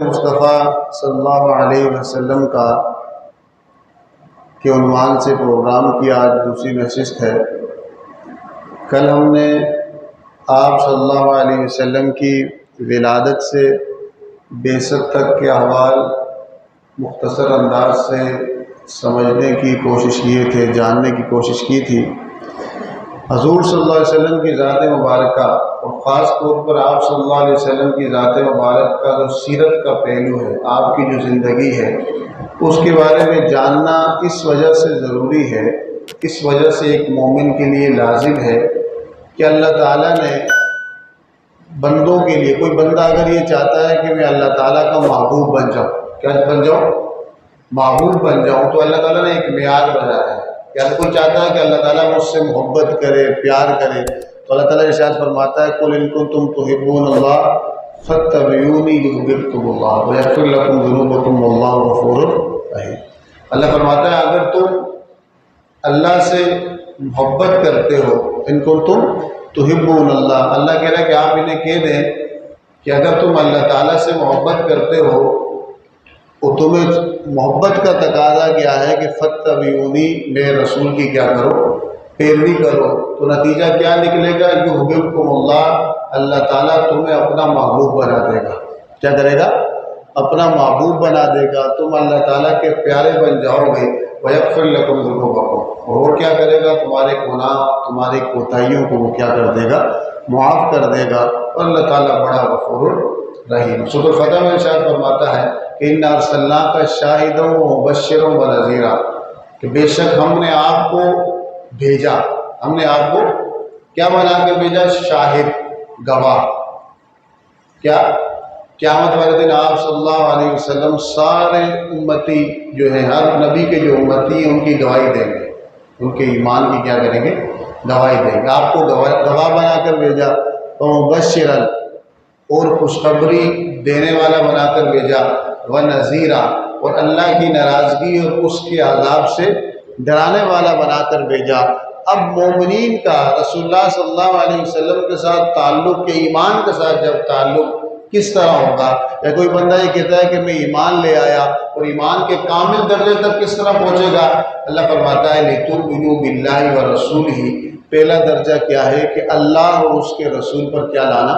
مصطفیٰ صلی اللہ علیہ وسلم کا کے عنوان سے پروگرام کی آج دوسری نشست ہے۔ کل ہم نے آپ صلی اللہ علیہ وسلم کی ولادت سے بعثت تک کے احوال مختصر انداز سے سمجھنے کی کوشش کیے تھے، جاننے کی کوشش کی تھی۔ حضور صلی اللہ علیہ وسلم کی ذات مبارکہ اور خاص طور پر آپ صلی اللہ علیہ وسلم کی ذات مبارک کا جو سیرت کا پہلو ہے، آپ کی جو زندگی ہے، اس کے بارے میں جاننا اس وجہ سے ضروری ہے، اس وجہ سے ایک مومن کے لیے لازم ہے کہ اللہ تعالیٰ نے بندوں کے لیے، کوئی بندہ اگر یہ چاہتا ہے کہ میں اللہ تعالیٰ کا محبوب بن جاؤں، کیا بن جاؤں؟ محبوب بن جاؤں، تو اللہ تعالیٰ نے ایک معیار بنایا ہے۔ کیا کوئی چاہتا ہے کہ اللہ تعالیٰ مجھ سے محبت کرے، پیار کرے، تو اللہ تعالیٰ ارشاد فرماتا ہے قُلْ إِن كُنتُمْ تُحِبُّونَ اللَّهَ فَاتَّبِعُونِي يُحْبِبْكُمُ اللَّهُ وَيَغْفِرْ لَكُمْ ذُنُوبَكُمْ وَاللَّهُ غَفُورٌ رَحِيمٌ۔ اللہ فرماتا ہے اگر تم اللہ سے محبت کرتے ہو، ان کنتم تحبون اللہ، اللہ کہہ رہا ہے کہ آپ انہیں کہہ دیں کہ اگر تم اللہ تعالیٰ سے محبت کرتے ہو تو تمہیں محبت کا تقاضا کیا ہے کہ فاتبعونی، میرے رسول کی کیا کرو؟ پیروی کرو۔ تو نتیجہ کیا نکلے گا؟ یحببکم اللہ، اللہ تعالیٰ تمہیں اپنا محبوب بنا دے گا۔ کیا کرے گا؟ اپنا محبوب بنا دے گا، تم اللہ تعالیٰ کے پیارے بن جاؤ گے۔ وَيَغْفِرْ لَكُمْ ذُنُوبَكُمْ، اور وہ کیا کرے گا؟ تمہارے گناہ، تمہاری کوتاہیوں کو وہ کیا کر دے گا؟ معاف کر دے گا۔ اور اللہ تعالیٰ بڑا غفور رحیم۔ سورۃ الفتح میں ارشاد فرماتا ہے کہ اِنَّا أَرْسَلْنَاكَ شَاهِدًا وَمُبَشِّرًا وَنَذِيرًا، کہ بے شک ہم نے آپ کو بھیجا، ہم نے آپ کو کیا بنا کے بھیجا؟ شاہد، گواہ۔ کیا؟ قیامت والے دن آپ صلی اللہ علیہ وسلم سارے امتی جو ہیں، ہر نبی کے جو امتی ہیں ان کی گواہی دیں گے، ان کے ایمان کی کیا کریں گے؟ گواہی دیں گے۔ آپ کو گواہ بنا کر بھیجا، وَمُبَشِّرًا، اور خوشخبری دینے والا بنا کر بھیجا، وَنَذِيرًا، اور اللہ کی ناراضگی اور اس کے عذاب سے ڈرانے والا بنا کر بھیجا۔ اب مومنین کا رسول اللہ صلی اللہ علیہ وسلم کے ساتھ تعلق، کے ایمان کے ساتھ جب تعلق کس طرح ہوگا؟ یا کوئی بندہ یہ کہتا ہے کہ میں ایمان لے آیا، اور ایمان کے کامل درجے تک کس طرح پہنچے گا؟ اللہ فرماتا ہے لِتُؤْمِنُوا بِاللَّهِ وَرَسُولِهِ، پہلا درجہ کیا ہے کہ اللہ اور اس کے رسول پر کیا لانا؟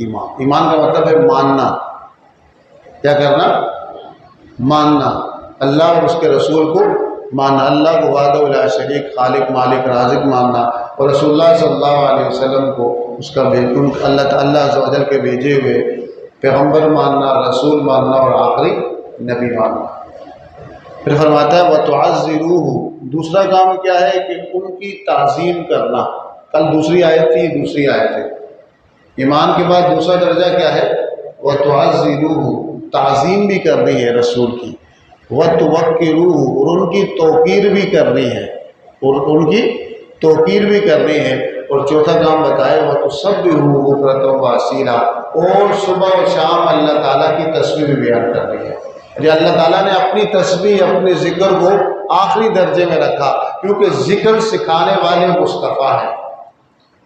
ایمان۔ ایمان کا مطلب ہے ماننا۔ کیا کرنا؟ ماننا، اللہ اور اس کے رسول کو ماننا، اللہ کو وحدہ لا شریک، خالق مالک رازق ماننا، اور رسول اللہ صلی اللہ علیہ وسلم کو اس کا اللہ عز و جل کے بھیجے ہوئے پیغمبر ماننا، رسول ماننا، اور آخری نبی ماننا۔ پھر فرماتا ہے وَتُعَزِّرُوهُ، دوسرا کام کیا ہے کہ ان کی تعظیم کرنا۔ کل دوسری آیت تھی، دوسری آیت ہے۔ ایمان کے بعد دوسرا درجہ کیا ہے؟ وَتُعَزِّرُوهُ، تعظیم بھی کرنی ہے رسول کی، وَتُوَقِّرُوهُ، اور ان کی توقیر بھی کرنی ہے، اور ان کی توقیر بھی کرنی ہے۔ اور چوتھا کام بتائے وَتُسَبِّحُوهُ بُكْرَةً وَأَصِيلًا، اور صبح و شام اللہ تعالیٰ کی تسبیح بھی بیان کرنی ہے۔ یہ اللہ تعالیٰ نے اپنی تسبیح، اپنے ذکر کو آخری درجے میں رکھا، کیونکہ ذکر سکھانے والے مصطفیٰ ہیں۔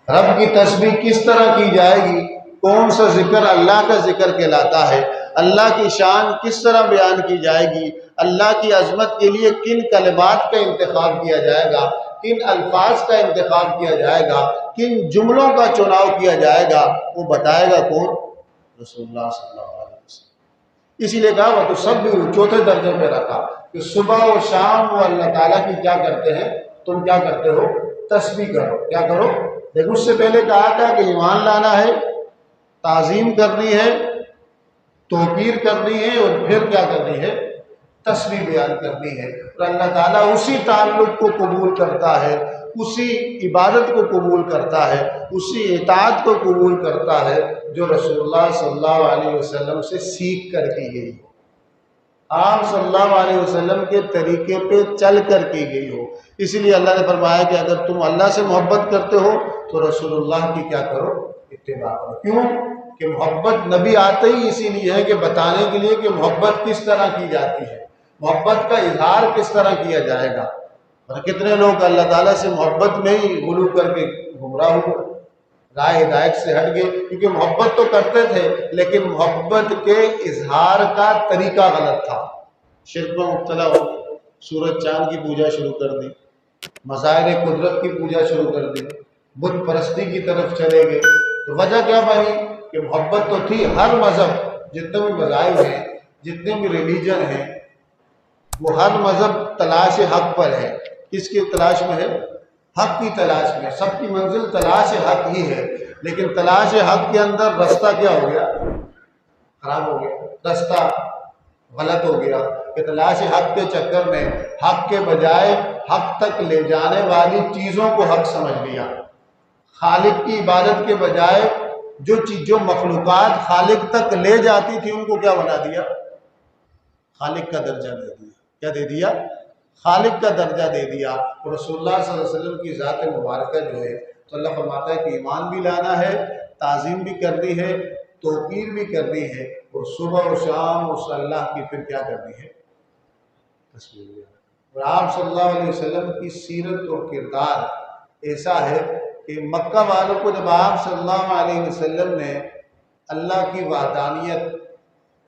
رب کی تسبیح کس طرح کی جائے گی؟ کون سا ذکر اللہ کا ذکر کہلاتا ہے؟ اللہ کی شان کس طرح بیان کی جائے گی؟ اللہ کی عظمت کے لیے کن کلمات کا انتخاب کیا جائے گا؟ کن الفاظ کا انتخاب کیا جائے گا؟ کن جملوں کا چناؤ کیا جائے گا؟ وہ بتائے گا کون؟ رسول اللہ صلی اللہ علیہ وسلم۔ اسی لیے کہا وہ تو سب بھی چوتھے درجے پہ رکھا کہ صبح و شام وہ اللہ تعالیٰ کی کیا کرتے ہیں؟ تم کیا کرتے ہو؟ تسبیح کرو۔ کیا کرو؟ لیکن اس سے پہلے کہا تھا کہ ایمان لانا ہے، تعظیم کرنی ہے، توقیر کرنی ہے، اور پھر کیا کرنی ہے؟ تسبیح بیان کرنی ہے۔ اور اللہ تعالیٰ اسی تعلق کو قبول کرتا ہے، اسی عبادت کو قبول کرتا ہے، اسی اطاعت کو قبول کرتا ہے جو رسول اللہ صلی اللہ علیہ وسلم سے سیکھ کر کی گئی ہو، آپ صلی اللہ علیہ وسلم کے طریقے پہ چل کر کی گئی ہو۔ اسی لیے اللہ نے فرمایا کہ اگر تم اللہ سے محبت کرتے ہو تو رسول اللہ کی کیا کرو؟ اتباع کرو۔ کیوں کہ محبت نبی آتے ہی اسی لیے ہے کہ بتانے کے لیے کہ محبت کس طرح کی جاتی ہے، محبت کا اظہار کس طرح کیا جائے گا۔ اور کتنے لوگ اللہ تعالیٰ سے محبت میں ہی غلو کر کے گمراہ ہوئے۔ راہ ہدایت سے ہٹ گئے، کیونکہ محبت تو کرتے تھے لیکن محبت کے اظہار کا طریقہ غلط تھا، شرک میں مبتلا ہو گئے، سورج چاند کی پوجا شروع کر دی، مظاہر قدرت کی پوجا شروع کر دی، بت پرستی کی طرف چلے گئے۔ تو وجہ کیا بنی کہ محبت تو تھی، ہر مذہب جتنے بھی مذاہب ہیں، جتنے بھی ریلیجن ہیں، وہ ہر مذہب تلاش حق پر ہے۔ کس کی تلاش میں ہے؟ حق کی تلاش میں، سب کی منزل تلاش حق ہی ہے، لیکن تلاش حق کے اندر رستہ کیا ہو گیا؟ خراب ہو گیا، رستہ غلط ہو گیا کہ تلاش حق کے چکر میں حق کے بجائے حق تک لے جانے والی چیزوں کو حق سمجھ لیا، خالق کی عبادت کے بجائے جو مخلوقات خالق تک لے جاتی تھی ان کو کیا بنا دیا؟ خالق کا درجہ دے دیا۔ کیا دے دیا؟ خالق کا درجہ دے دیا۔ اور رسول اللہ صلی اللہ علیہ وسلم کی ذات مبارکہ جو ہے تو اللہ فرماتا ہے کہ ایمان بھی لانا ہے، تعظیم بھی کرنی ہے، توقیر بھی کرنی ہے، اور صبح و شام اس اللہ کی پھر کیا کرنی ہے؟ تصویر۔ اور آپ صلی اللہ علیہ وسلم کی سیرت اور کردار ایسا ہے کہ مکہ والوں کو جب آپ صلی اللہ علیہ وسلم نے اللہ کی وحدانیت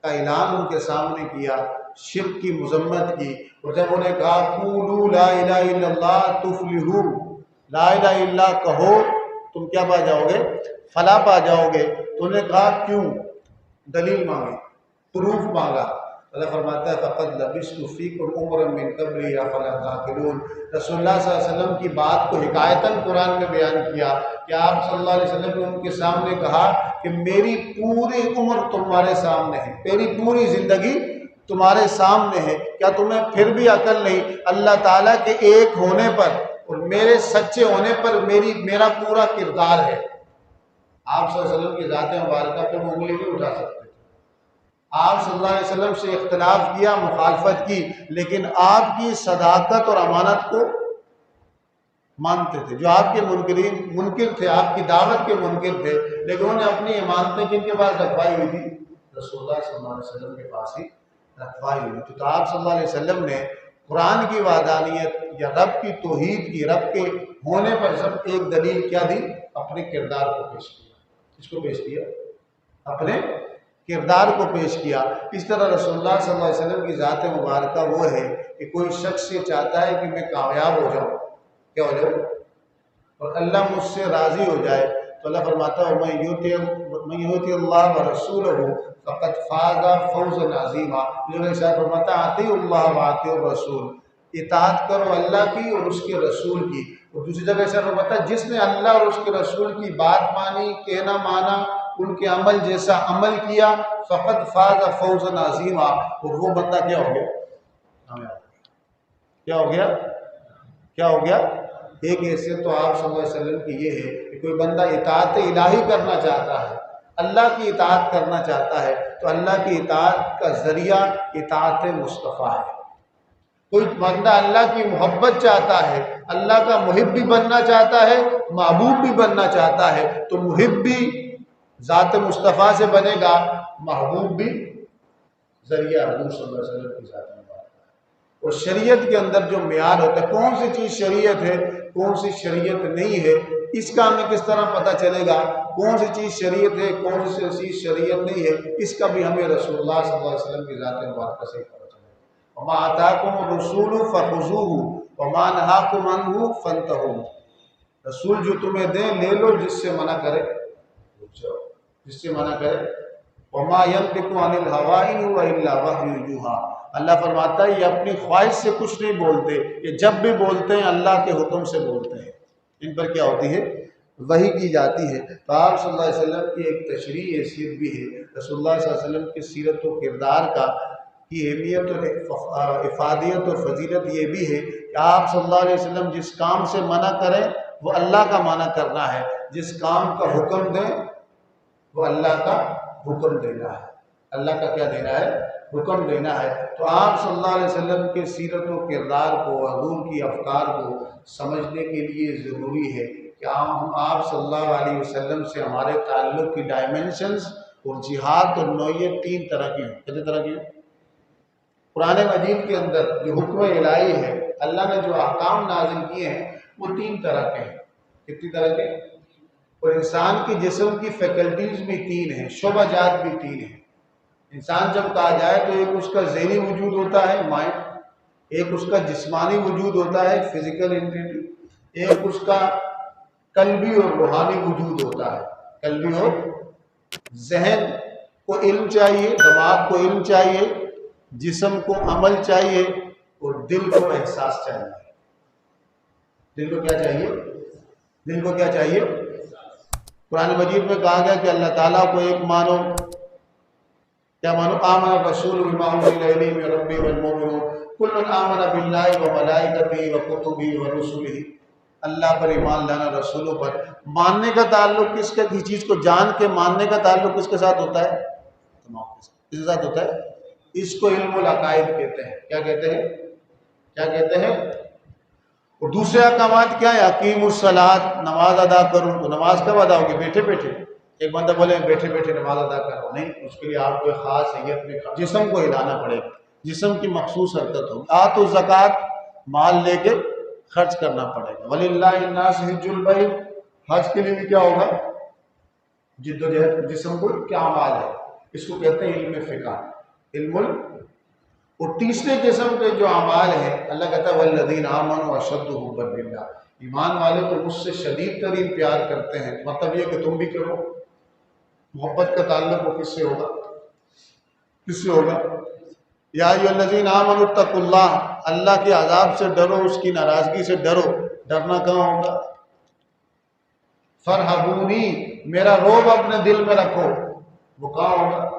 کا اعلان ان کے سامنے کیا، شرک کی مذمت کی، اور جب انہیں کہا قولوا لا الہ الا اللہ تفلحوا، لا الہ الا اللہ کہو تم کیا پا جاؤ گے؟ فلاح پا جاؤ گے، تو انہیں کہا کیوں؟ دلیل مانگی، پروف مانگا۔ اللہ فرماتا ہے فقد لبثت فیکم عمرا من قبلی افلا تعقلون۔ رسول اللہ صلی اللہ علیہ وسلم کی بات کو حکایتاً قرآن میں بیان کیا کہ آپ صلی اللہ علیہ وسلم نے ان کے سامنے کہا کہ میری پوری عمر تمہارے سامنے ہے، میری پوری زندگی تمہارے سامنے ہے، کیا تمہیں پھر بھی عقل نہیں؟ اللہ تعالیٰ کے ایک ہونے پر اور میرے سچے ہونے پر میرا پورا کردار ہے۔ آپ صلی اللہ علیہ وسلم کی ذات مبارکہ پر انگلی نہیں اٹھا سکتے، آپ صلی اللہ علیہ وسلم سے اختلاف کیا، مخالفت کی، لیکن آپ کی صداقت اور امانت کو مانتے تھے۔ جو آپ کے منکر تھے، آپ کی دعوت کے منکر تھے، لیکن انہوں نے اپنی امانتیں کن کے پاس رکھوائی ہوئی تھی؟ رسول اللہ صلی اللہ علیہ وسلم کے پاس ہی رکھوائی ہوئی تھی۔ تو آپ صلی اللہ علیہ وسلم نے قرآن کی وحدانیت یا رب کی توحید کی، رب کے ہونے پر سب ایک دلیل کیا دی؟ اپنے کردار کو پیش کیا۔ اس کو پیش کیا؟ اپنے کردار کو پیش کیا۔ اس طرح رسول اللہ صلی اللہ علیہ وسلم کی ذات مبارکہ وہ ہے کہ کوئی شخص یہ چاہتا ہے کہ میں کامیاب ہو جاؤں، کیا ہو جاؤں، اور اللہ مجھ سے راضی ہو جائے، تو اللہ فرماتا ہے من یؤتی اللہ ورسولہ فقد فاز فوزا عظیما۔ جو ارشاد فرماتا ہے اطیعوا اللہ واطیعوا الرسول، اطاعت کرو اللہ کی اور اس کے رسول کی۔ اور دوسری جگہ ارشاد فرماتا ہے جس نے اللہ اور اس کے رسول کی بات مانی، کہنا مانا، ان کے عمل جیسا عمل کیا، فقد فاز فوزا عظیما، اور وہ بندہ کیا ہو گیا؟ کیا ہو گیا؟ کیا ہو گیا؟ ایک حیثیت تو آپ صلی اللہ علیہ وسلم کی یہ ہے کہ کوئی بندہ اطاعت الہی کرنا چاہتا ہے، اللہ کی اطاعت کرنا چاہتا ہے، تو اللہ کی اطاعت کا ذریعہ اطاعت مصطفیٰ ہے۔ کوئی بندہ اللہ کی محبت چاہتا ہے، اللہ کا محب بھی بننا چاہتا ہے، محبوب بھی بننا چاہتا ہے، تو محب بھی ذات مصطفیٰ سے بنے گا، محبوب بھی ذریعہ حضور صلی اللہ علیہ وسلم کی ذات میں بات ہے۔ اور شریعت کے اندر جو معیار ہوتا ہے، کون سی چیز شریعت ہے، کون سی شریعت نہیں ہے، اس کا ہمیں کس طرح پتہ چلے گا؟ کون سی چیز شریعت ہے، کون سی چیز شریعت نہیں ہے، اس کا بھی ہمیں رسول اللہ صلی اللہ علیہ وسلم کی ذات مبارکہ سے پتہ چلے گا۔ وما آتاکم الرسول فخذوہ وما نہاکم عنہ فانتہوا۔ رسول جو تمہیں دیں لے لو، جس سے منع کرے رک جاؤ، جس سے منع کرے وما ينطق عن الهوى ان هو الا وحی یوحی۔ اللہ فرماتا ہے یہ اپنی خواہش سے کچھ نہیں بولتے، یہ جب بھی بولتے ہیں اللہ کے حکم سے بولتے ہیں، ان پر کیا ہوتی ہے؟ وحی کی جاتی ہے۔ تو آپ صلی اللہ علیہ وسلم کی ایک تشریح حیثیت بھی ہے، رسول اللہ صلی اللہ علیہ وسلم کی سیرت و کردار کا کی اہمیت اور افادیت اور فضیلت یہ بھی ہے کہ آپ صلی اللہ علیہ وسلم جس کام سے منع کریں وہ اللہ کا منع کرنا ہے، جس کام کا حکم دیں وہ اللہ کا حکم دینا ہے، اللہ کا کیا دینا ہے؟ حکم دینا ہے۔ تو آپ صلی اللہ علیہ وسلم کے سیرت و کردار کو، حضور کی افکار کو سمجھنے کے لیے ضروری ہے کہ ہم آپ صلی اللہ علیہ وسلم سے ہمارے تعلق کی ڈائمنشنز اور جہاد اور نوعیت تین طرح کی ہیں۔ کتنے طرح کی ہیں؟ قرآن مجید کے اندر جو حکم الہی ہے، اللہ نے جو احکام نازل کیے ہیں وہ تین طرح کے ہیں۔ کتنی طرح کے؟ اور انسان کی جسم کی فیکلٹیز بھی تین ہیں، شعبہ جات بھی تین ہیں۔ انسان جب کہا جائے تو ایک اس کا ذہنی وجود ہوتا ہے مائنڈ، ایک اس کا جسمانی وجود ہوتا ہے فزیکل انٹیٹی، ایک اس کا قلبی اور روحانی وجود ہوتا ہے۔ قلبی اور ذہن کو علم چاہیے، دماغ کو علم چاہیے، جسم کو عمل چاہیے اور دل کو احساس چاہیے۔ دل کو کیا چاہیے؟ دل کو کیا چاہیے؟ قرآن مجید میں کہا گیا کہ اللہ تعالیٰ کو ایک مانو، کیا مانو؟ آمن رسول بما انزل الیہ من ربہ والمؤمنون کل آمن باللہ وملائکتہ وکتبہ ورسلہ۔ اللہ پر ایمان لانا، رسولوں پر ماننے کا تعلق کس چیز کو جان کے ماننے کا تعلق کس کے ساتھ ہوتا ہے؟ دماغ کے ساتھ۔ کس کے ساتھ ہوتا ہے؟ اس کو علم العقائد کہتے ہیں۔ کیا کہتے ہیں؟ کیا کہتے ہیں؟ اور دوسرے احکامات کیا ہے؟ اقیم الصلاۃ، نماز ادا کرو۔ تو نماز کب ادا ہوگی؟ بیٹھے بیٹھے؟ ایک بندہ بولے بیٹھے بیٹھے نماز ادا کرو، نہیں، اس کے لیے آپ کو خاص حیت میں جسم کو ہلانا پڑے گا، جسم کی مخصوص حرکت ہوگی۔ آتوا الزکوٰۃ، مال لے کے خرچ کرنا پڑے گا۔ وَلِلَّهِ النَّاسِ حِجُّ الْبَيْتِ، حج کے لیے بھی کیا ہوگا؟ جد و جہد، جسم کو کیا اعمال ہے، اس کو کہتے ہیں علم فقہ، علم اور تیسرے قسم کے جو اعمال ہیں، اللہ کہتا ہے وَالَّذِينَ آمَنُوا أَشَدُّ حُبًّا لِلَّهِ، ایمان والے تو مجھ سے شدید ترین پیار کرتے ہیں۔ مطلب یہ کہ تم بھی کرو۔ محبت کا تعلق وہ کس سے ہوگا؟ کس سے ہوگا؟ یا ایھا الذین آمنوا اتقوا اللہ، اللہ کے عذاب سے ڈرو، اس کی ناراضگی سے ڈرو۔ ڈرنا کہاں ہوگا؟ فرحبونی، میرا روب اپنے دل میں رکھو، وہ کہاں ہوگا؟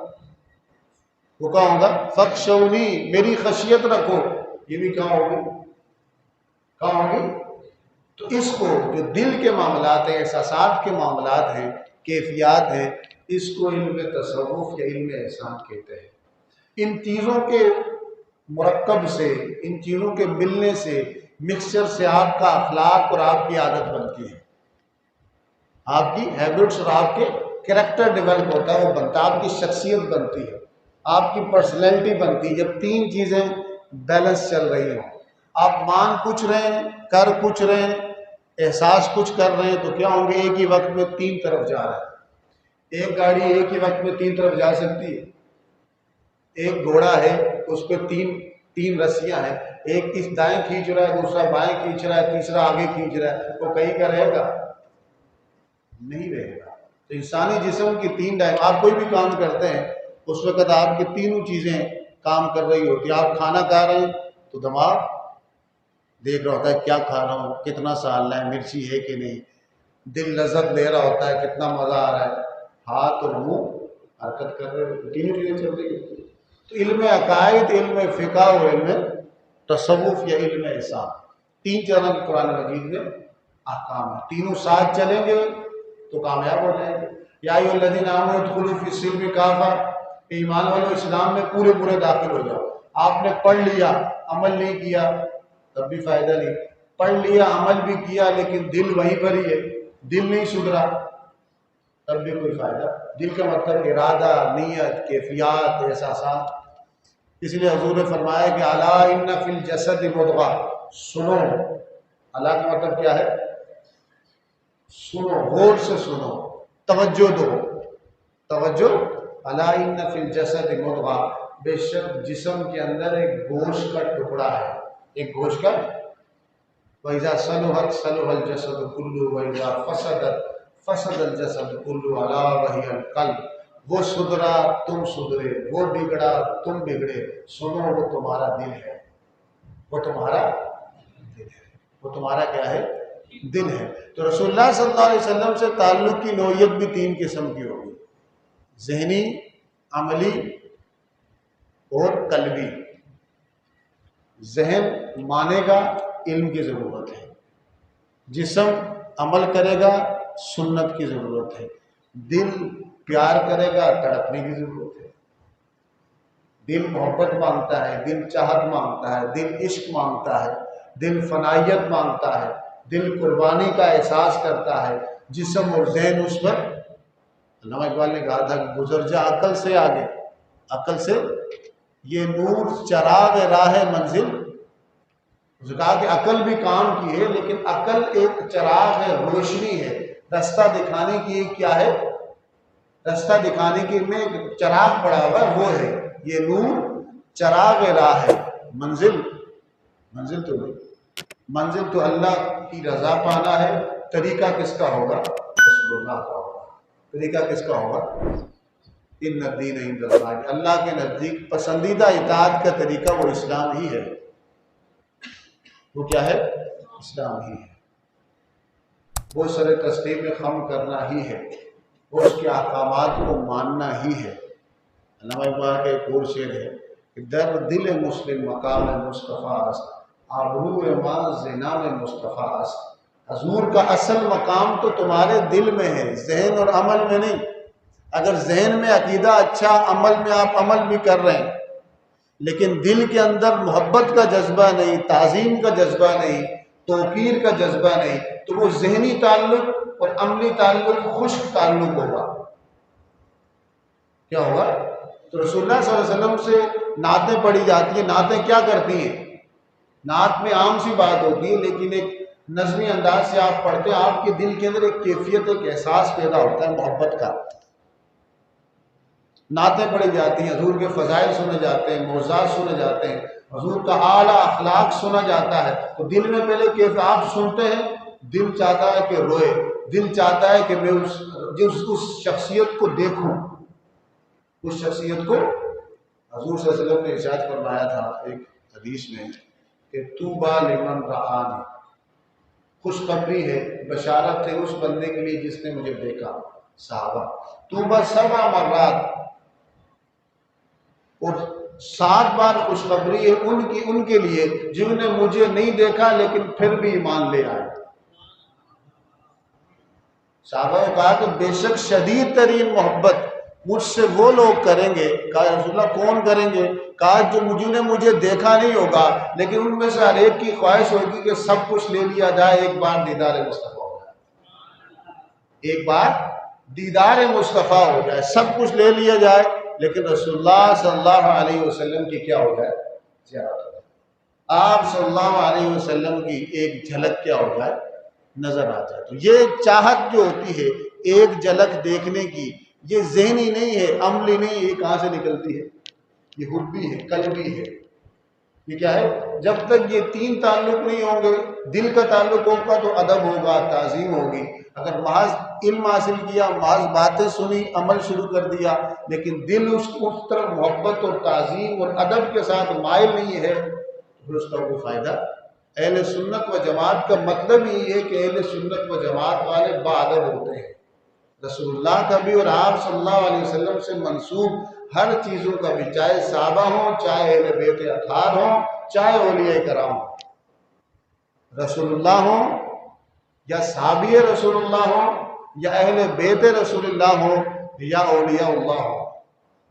وہ کہاں ہوگا؟ فخشونی، میری خشیت رکھو، یہ بھی کہاں ہوگی؟ کہاں ہوگی؟ تو اس کو جو دل کے معاملات ہیں، احساسات کے معاملات ہیں، کیفیات ہیں، اس کو علم تصوف یا علم احسان کہتے ہیں۔ ان چیزوں کے مرکب سے، ان چیزوں کے ملنے سے، مکسچر سے آپ کا اخلاق اور آپ کی عادت بنتی ہے، آپ کی ہیبٹس اور آپ کے کریکٹر ڈیولپ ہوتا ہے، وہ بنتا ہے، آپ کی شخصیت بنتی ہے، آپ کی پرسنالٹی بنتی ہے۔ جب تین چیزیں بیلنس چل رہی ہوں، آپ مان کچھ رہے ہیں، کر کچھ رہے ہیں، احساس کچھ کر رہے ہیں، تو کیا ہوں گے؟ ایک ہی وقت میں تین طرف جا رہا ہے۔ ایک گاڑی ایک ہی وقت میں تین طرف جا سکتی ہے؟ ایک گھوڑا ہے، اس پہ تین رسیاں ہیں، ایک اس دائیں کھینچ رہا ہے، دوسرا بائیں کھینچ رہا ہے، تیسرا آگے کھینچ رہا ہے، وہ کہیں کا رہے گا؟ نہیں رہے گا۔ تو انسانی جسم کی تین آپ کوئی بھی کام کرتے ہیں، اس وقت آپ کی تینوں چیزیں کام کر رہی ہوتی ہیں۔ آپ کھانا کھا رہے ہیں تو دماغ دیکھ رہا ہوتا ہے کیا کھا رہا ہوں، کتنا سالنا ہے، مرچی ہے کہ نہیں، دل لذت لے رہا ہوتا ہے، کتنا مزہ آ رہا ہے، ہاتھ اور منہ حرکت کر رہے ہیں، تینوں چیزیں چل رہی ہیں۔ تو علم عقائد، علم فقہ اور علم تصوف یا علم احسان، تین طرح کے قرآن مجید میں احکام ہیں، تینوں ساتھ چلیں گے تو کامیاب ہو جائیں گے۔ یا ایھا الذین آمنوا ادخلوا فی السلم کافہ، ایمان والو اسلام میں پورے پورے داخل ہو جاؤ۔ آپ نے پڑھ لیا، عمل نہیں کیا تب بھی فائدہ نہیں، پڑھ لیا، عمل بھی کیا، لیکن دل وہیں پر ہی ہے، دل نہیں سدھرا تب بھی کوئی فائدہ۔ دل کا مطلب ارادہ، نیت، کیفیات، احساسات۔ اس لیے حضور نے فرمایا کہ الا ان فی الجسد مضغہ، سنو، اللہ کا مطلب کیا ہے؟ سنو، غور سے سنو، توجہ دو، توجہ۔ الا ان فی الجسد مضغہ، بے شک جسم کے اندر ایک گوشت کا ٹکڑا ہے، ایک گوشت کا۔ وَإِذَا صَلُحَتْ صَلُحَ الْجَسَدُ كُلُّهُ وَإِذَا فَسَدَتْ فَسَدَ الْجَسَدُ كُلُّهُ أَلَا وَهِيَ الْقَلْبُ، وہ سدھرا تم سدھرے، وہ بگڑا تم بگڑے، سنو وہ تمہارا دل ہے، وہ تمہارا دل ہے، وہ تمہارا کیا ہے؟ دل ہے۔ تو رسول اللہ صلی اللہ علیہ وسلم سے تعلق کی نوعیت بھی تین قسم کی ہوگی، ذہنی، عملی اور قلبی۔ ذہن مانے گا، علم کی ضرورت ہے، جسم عمل کرے گا، سنت کی ضرورت ہے، دل پیار کرے گا، تڑپنے کی ضرورت ہے، دل محبت مانگتا ہے، دل چاہت مانگتا ہے، دل عشق مانگتا ہے، دل فنائیت مانگتا ہے، دل قربانی کا احساس کرتا ہے، جسم اور ذہن اس پر۔ علامہ اقبال نے کہا تھا کہ گزر جا عقل سے آگے، عقل سے یہ نور چراغ راہ منزل۔ اس نے کہا کہ عقل بھی کام کی ہے، لیکن عقل ایک چراغ ہے، روشنی ہے، راستہ دکھانے کی ایک کیا ہے؟ راستہ دکھانے کی میں چراغ پڑا ہوا ہے، وہ ہے یہ نور چراغ راہ ہے۔ منزل تو نہیں، منزل تو اللہ کی رضا پانا ہے۔ طریقہ کس کا ہوگا؟ رسول اللہ کا ہوگا۔ طریقہ کس کا ہوگا؟ ان الدین عند اللہ، اللہ کے نزدیک پسندیدہ اطاعت کا طریقہ وہ اسلام ہی ہے۔ وہ کیا ہے؟ اسلام ہی ہے۔ وہ سر تسلیم خم کرنا ہی ہے، وہ اس کے احکامات کو ماننا ہی ہے۔ علامہ اقبال کا ایک اور شعر ہے کہ در دل مسلم مقام مصطفیٰ است، آبرو ما زنا میں مصطفیٰ است۔ حضور کا اصل مقام تو تمہارے دل میں ہے، ذہن اور عمل میں نہیں۔ اگر ذہن میں عقیدہ اچھا، عمل میں آپ عمل بھی کر رہے ہیں، لیکن دل کے اندر محبت کا جذبہ نہیں، تعظیم کا جذبہ نہیں، توقیر کا جذبہ نہیں، تو وہ ذہنی تعلق اور عملی تعلق خشک تعلق ہوگا۔ کیا ہوگا؟ تو رسول اللہ صلی اللہ علیہ وسلم سے نعتیں پڑھی جاتی ہیں۔ نعتیں کیا کرتی ہیں؟ نعت میں عام سی بات ہوتی ہے، لیکن ایک نظمی انداز سے آپ پڑھتے ہیں، آپ کے دل کے اندر ایک کیفیت، ایک احساس پیدا ہوتا ہے محبت کا۔ نعتیں پڑھی جاتی ہیں، حضور کے فضائل سنے جاتے ہیں، معجزات سنے جاتے ہیں، حضور کا اعلیٰ اخلاق سنا جاتا ہے، تو دل میں پہلے کیف آپ سنتے ہیں، دل چاہتا ہے کہ روئے، دل چاہتا ہے کہ میں اس شخصیت کو دیکھوں، اس شخصیت کو۔ حضور صلی اللہ علیہ وسلم نے ارشاد فرمایا تھا ایک حدیث میں کہ طوبیٰ لمن رآنی، خوشخبری ہے، بشارت ہے اس بندے کے لیے جس نے مجھے دیکھا۔ صحابہ طوبیٰ 7 مرات، اور 7 بار خوشخبری ہے ان کے لیے جنہوں نے مجھے نہیں دیکھا لیکن پھر بھی ایمان لے آئے۔ صحابہ نے کہا کہ بے شک شدید ترین محبت مجھ سے وہ لوگ کریں گے۔ کہا رسول اللہ کون کریں گے؟ کہا جو مجھے دیکھا نہیں ہوگا لیکن ان میں سے ہر ایک کی خواہش ہوگی کہ سب کچھ لے لیا جائے، ایک بار دیدار مصطفیٰ ہو جائے، ایک بار دیدار مصطفیٰ ہو جائے، سب کچھ لے لیا جائے، لیکن رسول اللہ صلی اللہ علیہ وسلم کی کیا ہو جائے؟ زیارت ہو جائے۔ آپ صلی اللہ علیہ وسلم کی ایک جھلک کیا ہو جائے؟ نظر آ جائے۔ تو یہ چاہت جو ہوتی ہے ایک جھلک دیکھنے کی، یہ ذہنی نہیں ہے، عملی نہیں ہے، یہ کہاں سے نکلتی ہے؟ یہ حبی ہے، قلبی ہے۔ یہ کیا ہے؟ جب تک یہ 3 تعلق نہیں ہوں گے، دل کا تعلق ہوگا تو ادب ہوگا، تعظیم ہوگی۔ اگر محض علم حاصل کیا، محض باتیں سنی، عمل شروع کر دیا، لیکن دل اس طرف محبت اور تعظیم اور ادب کے ساتھ مائل نہیں ہے، تو پھر اس کا کوئی فائدہ۔ اہل سنت و جماعت کا مطلب یہ ہے کہ اہل سنت و جماعت والے باادب ہوتے ہیں۔ رسول اللہ کا بھی اور آپ صلی اللہ علیہ وسلم سے منسوب ہر چیزوں کا بھی، چاہے صحابہ ہوں، چاہے اہل بیت اطہار ہوں، چاہے اولیاء کرام ہوں، رسول اللہ ہوں یا صحابی رسول اللہ ہوں یا اہل بیت رسول اللہ ہوں یا اولیاء اللہ ہوں۔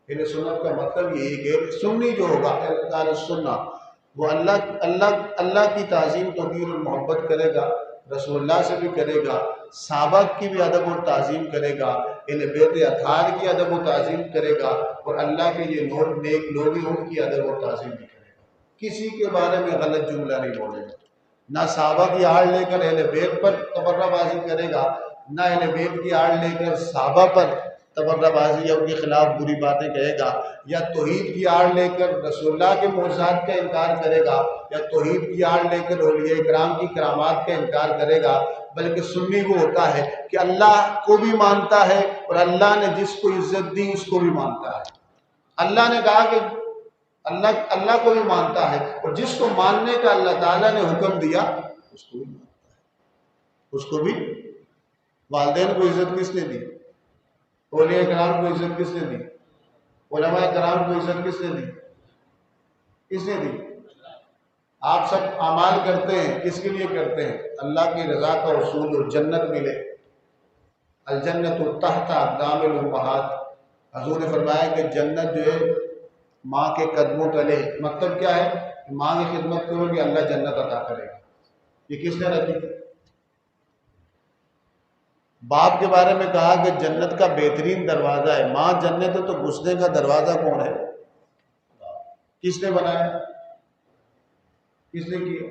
اہل سنت کا مطلب یہ ہے کہ سنی جو ہوگا، اہل سنت، وہ اللہ کی تعظیم توقیر اور محبت کرے گا، رسول اللہ سے بھی کرے گا، صحابہ کی بھی ادب اور تعظیم کرے گا، اہل بیت اطہار کی ادب و تعظیم کرے گا، اور اللہ کے یہ نیک لوگ ہیں ان کی ادب و تعظیم بھی کرے گا۔ کسی کے بارے میں غلط جملہ نہیں بولے گا، نہ صحابہ کی آڑ لے کر اہل بیت پر تبرہ بازی کرے گا، نہ اہل بیت کی آڑ لے کر صحابہ پر تبرہ بازی یا ان کے خلاف بری باتیں کہے گا، یا توحید کی آڑ لے کر رسول اللہ کے معجزات کا انکار کرے گا، یا توحید کی آڑ لے کر اولیاء کرام کی کرامات کا انکار کرے گا۔ بلکہ سنی وہ ہوتا ہے کہ اللہ کو بھی مانتا ہے اور اللہ نے جس کو عزت دی اس کو بھی مانتا ہے۔ اللہ نے کہا کہ اللہ کو بھی مانتا ہے، اور جس کو ماننے کا اللہ تعالیٰ نے حکم دیا اس کو بھی مانتا ہے۔ اس کو بھی، والدین کو عزت کس نے دی؟ اولیاء کرام کو عزت کس نے دی؟ علماء کرام کو عزت کس نے دی؟ کس نے دی؟ آپ سب اعمال کرتے ہیں، کس کے لیے کرتے ہیں؟ اللہ کی رضا کا حصول اور جنت ملے۔ الجنت تحت اقدام الامہات، حضور نے فرمایا کہ جنت جو ہے ماں کے قدموں تلے۔ مطلب کیا ہے؟ کہ ماں کی خدمت کرو گے اللہ جنت عطا کرے گا۔ یہ کس نے رکھی؟ باپ کے بارے میں کہا کہ جنت کا بہترین دروازہ ہے، ماں جنت ہے تو گھسنے کا دروازہ کون ہے؟ کس نے بنایا؟ کس نے کیا؟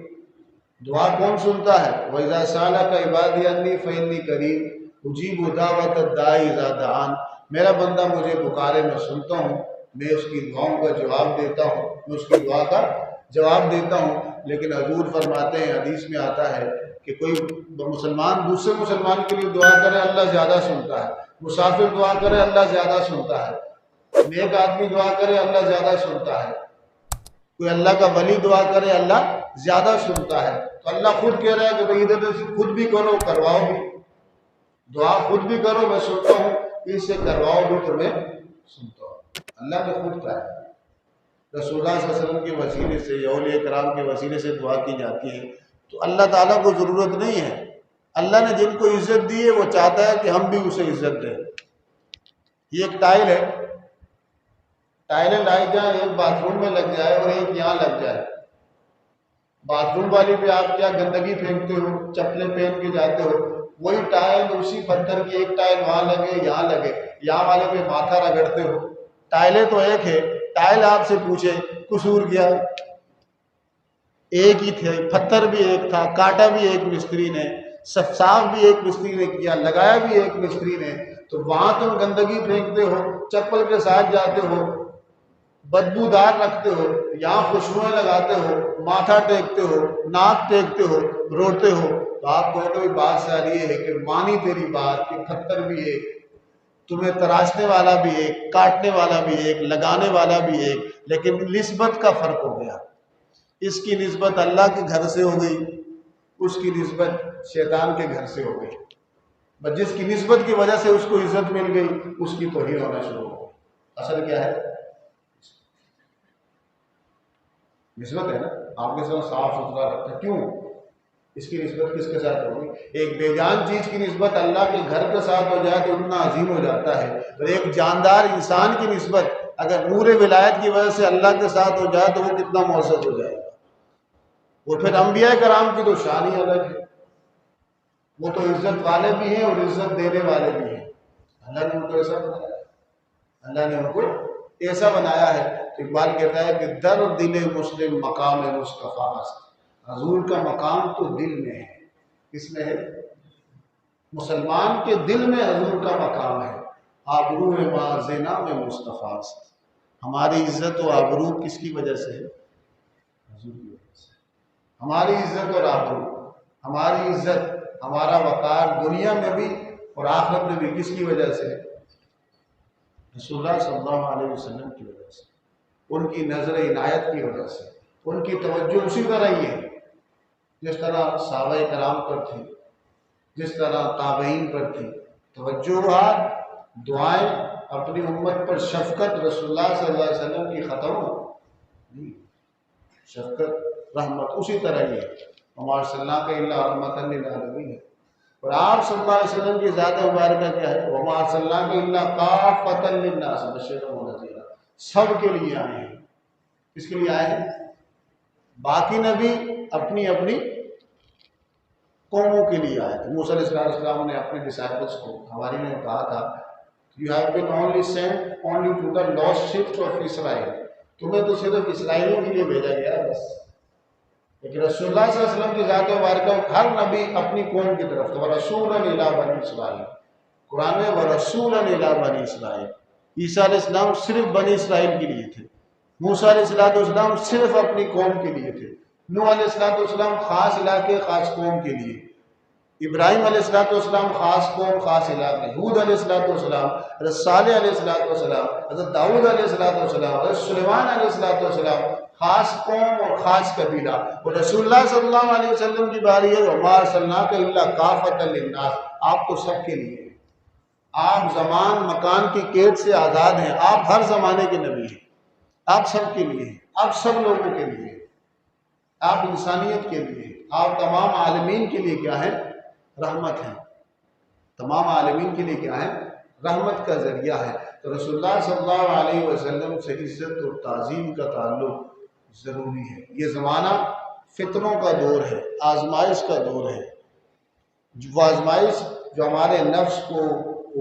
دعا کون سنتا ہے؟ وَإِذَا سَأَلَكَ عِبَادِي عَنِّي فَإِنِّي قَرِيبٌ، اجیب دعوت الداعی اذا دعان، میرا بندہ مجھے پکارے میں سنتا ہوں، میں اس کی دعاؤں کا جواب دیتا ہوں، میں اس کی دعا کا جواب دیتا ہوں۔ لیکن حضور فرماتے ہیں، حدیث میں آتا ہے کہ کوئی مسلمان دوسرے مسلمان کے لیے دعا کرے اللہ زیادہ سنتا ہے، مسافر دعا کرے اللہ زیادہ سنتا ہے، نیک آدمی دعا کرے اللہ زیادہ سنتا ہے، کوئی اللہ کا ولی دعا کرے اللہ زیادہ سنتا ہے۔ تو اللہ خود کہہ رہا ہے کہ بھئی ادھر سے خود بھی کرو کرواؤ بھی، دعا خود بھی کرو میں سنتا ہوں، اس سے کرواؤ بھی تو میں سنتا ہوں۔ اللہ نے خود کہا ہے، رسول اللہ صلی اللہ علیہ وسلم کے وسیلے سے، اولیاء کرام کے وسیلے سے دعا کی جاتی ہے، تو اللہ تعالیٰ کو ضرورت نہیں ہے۔ اللہ نے جن کو عزت دی ہے وہ چاہتا ہے کہ ہم بھی اسے عزت دیں۔ یہ ایک ٹائل ہے، ٹائلیں لائی جائیں، ایک باتھ روم میں لگ جائے اور ایک یہاں لگ جائے، باتھ روم والی پہ آپ کیا گندگی پھینکتے ہو، چپلیں پہن کے جاتے ہو، وہی ٹائل اسی پتھر کی ایک ٹائل وہاں لگے یہاں لگے، یہاں والے پہ ماتھا رگڑتے ہو، ٹائلیں تو ایک ہے۔ ٹائل آپ سے پوچھے قصور کیا، ایک ہی تھے، پتھر بھی ایک تھا، کاٹا بھی ایک مستری نے، صاف بھی ایک مستری نے کیا، لگایا بھی ایک مستری نے، تو وہاں تم گندگی پھینکتے ہو، چپل کے ساتھ جاتے ہو، بدبودار رکھتے ہو، یہاں خوشبوئیں لگاتے ہو، ماتھا ٹیکتے ہو، ناک ٹیکتے ہو، روتے ہو، تو آپ کو کوئی بات ساری ہے کہ مانی تیری بات کہ پتھر بھی ایک، تمہیں تراشنے والا بھی ایک، کاٹنے والا بھی ایک، لگانے والا بھی ایک، لیکن نسبت کا فرق ہو گیا۔ اس کی نسبت اللہ کے گھر سے ہو گئی، اس کی نسبت شیطان کے گھر سے ہو گئی، بس جس کی نسبت کی وجہ سے اس کو عزت مل گئی اس کی توہین ہونا شروع ہو گئی۔ اصل کیا ہے؟ نسبت ہے نا، آپ کے ساتھ صاف ستھرا رکھتے ہیں، کیوں؟ اس کی نسبت کس کے ساتھ ہوگی؟ ایک بے جان چیز کی نسبت اللہ کے گھر کے ساتھ ہو جائے تو اتنا عظیم ہو جاتا ہے، اور ایک جاندار انسان کی نسبت اگر نور ولایت کی وجہ سے اللہ کے ساتھ ہو جائے تو وہ کتنا معزز ہو جائے گا۔ وہ پھر انبیاء کرام کی تو شان ہی الگ ہے، وہ تو عزت والے بھی ہیں اور عزت دینے والے بھی ہیں۔ اللہ نے ان کو ایسا بنایا ہے، اللہ نے ان کو ایسا بنایا ہے۔ اقبال کہتا ہے کہ در دل مسلم مقام مصطفیٰ است، حضور کا مقام تو دل میں ہے۔ کس میں ہے؟ مسلمان کے دل میں حضور کا مقام ہے۔ آبرو ما زینا میں مصطفیٰ است، ہماری عزت و آبرو کس کی وجہ سے ہے؟ حضور کی وجہ سے۔ ہماری عزت اور آبرو، ہماری عزت، ہمارا وقار دنیا میں بھی اور آخرت میں بھی کس کی وجہ سے؟ رسول اللہ صلی اللہ علیہ وسلم کی وجہ سے، ان کی نظر عنایت کی وجہ سے، ان کی توجہ اسی طرح ہی ہے جس طرح صحابہ کرام پر تھی، جس طرح تابعین پر تھی۔ توجہات، دعائیں، اپنی امت پر شفقت رسول اللہ صلی اللہ علیہ وسلم کی ختم ہو، شفقت رحمت اسی طرح ہی ہے۔ وما ارسلناک الا رحمۃ للعالمین ہے، اور آپ صلی اللہ علیہ وسلم کی ذات مبارکہ کیا ہے؟ وما ارسلناک الا کافۃ للناس بشیرا ونذیرا، سب کے لیے آئے ہیں۔ کس کے لیے آئے ہیں؟ باقی نبی اپنی اپنی قوموں کے لیے آئے تھے۔ موسیٰ علیہ السلام نے اپنے ڈسائپلس کو، ہماری نے کہا تھا You have been only sent only to the lost sheep of Israel، تمہیں تو صرف اسرائیلیوں کے لیے بھیجا گیا ہے بس، لیکن رسول اللہ صلی اللہ علیہ وسلم کی ذات مبارکہ ہر نبی اپنی قوم کی طرف تھا۔ وَرَسُولًا إِلَىٰ بَنِي إِسرائیل، قرآن میں وَرَسُولًا إِلَىٰ بَنِي إِسرائیل، عیسیٰ علیہ السلام صرف بنی اسرائیل کے لیے تھے، موسیٰ علیہ السلام صرف اپنی قوم کے لیے تھے، نوح علیہ السلام خاص علاقے خاص قوم کے لیے، ابراہیم علیہ السلام خاص قوم خاص علاقے، ہود علیہ السلام، حضرت صالح علیہ السلام، حضرت داؤد علیہ السلام، حضرت سلیمان علیہ السلام، خاص قوم اور خاص قبیلہ۔ اور رسول اللہ صلی اللہ علیہ وسلم کی باری ہے وَمَا أَرْسَلْنَاكَ إِلَّا كَافَةً لِلنَّاسِ، آپ تو سب کے لیے ہیں، آپ زمان مکان کی قید سے آزاد ہیں، آپ ہر زمانے کے نبی ہیں، آپ سب کے لیے ہیں، آپ سب لوگوں کے لیے ہیں، آپ انسانیت کے لیے ہیں، آپ تمام عالمین کے لیے کیا ہیں؟ رحمت ہیں، تمام عالمین کے لیے کیا ہے؟ رحمت کا ذریعہ ہے۔ تو رسول اللہ صلی اللہ علیہ وسلم سے عزت اور تعظیم کا تعلق ضروری ہے۔ یہ زمانہ فتنوں کا دور ہے، آزمائش کا دور ہے، وہ آزمائش جو ہمارے نفس کو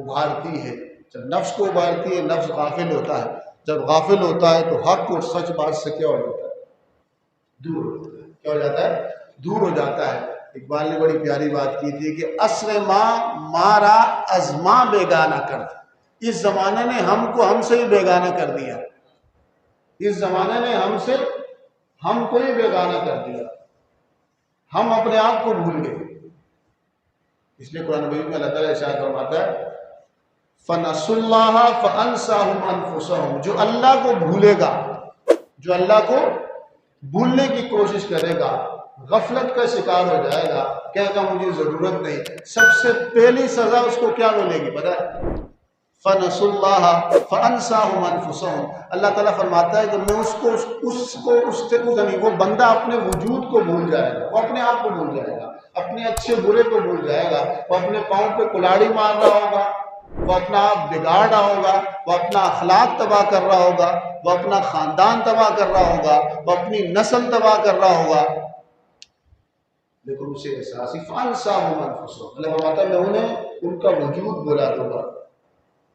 ابھارتی ہے۔ جب نفس کو ابھارتی ہے نفس غافل ہوتا ہے، جب غافل ہوتا ہے تو حق اور سچ بات سے کیا ہو جاتا ہے؟ دور ہو جاتا ہے۔ کیا ہو جاتا ہے؟ دور ہو جاتا ہے۔ اقبال نے بڑی پیاری بات کی تھی کہ عصر ماں مارا ازماں بیگانہ کر، اس زمانے نے ہم سے ہی بیگانہ کر دیا، اس زمانے نے ہم کو ہی بیگانہ کر دیا، ہم اپنے آپ کو بھول گئے۔ اس لیے قرآن مجید میں اللہ تعالیٰ ارشاد فرماتا ہے فَنَسُوا اللَّهَ فَأَنْسَاهُمْ أَنفُسَهُمْ، جو اللہ کو بھولے گا، جو اللہ کو بھولنے کی کوشش کرے گا، غفلت کا شکار ہو جائے گا، کہے گا مجھے ضرورت نہیں، سب سے پہلی سزا اس کو کیا ملے گی پتہ ہے؟ فَنَسُوا اللَّهَ فَأَنْسَاهُمْ أَنفُسَهُمْ، اللہ تعالیٰ فرماتا ہے کہ میں وہ بندہ اپنے وجود کو بھول جائے گا، وہ اپنے آپ کو بھول جائے گا، اپنے اچھے برے کو بھول جائے گا، وہ اپنے پاؤں پہ کلاڑی مار رہا ہوگا، وہ اپنا آپ بگاڑ رہا ہوگا، وہ اپنا اخلاق تباہ کر رہا ہوگا، وہ اپنا خاندان تباہ کر رہا ہوگا، وہ اپنی نسل تباہ کر رہا ہوگا، لیکن اسے احساس ہی فَأَنْسَاهُمْ أَنفُسَهُمْ، اللہ فرماتا ہے میں انہیں ان کا وجود بلا دوں گا،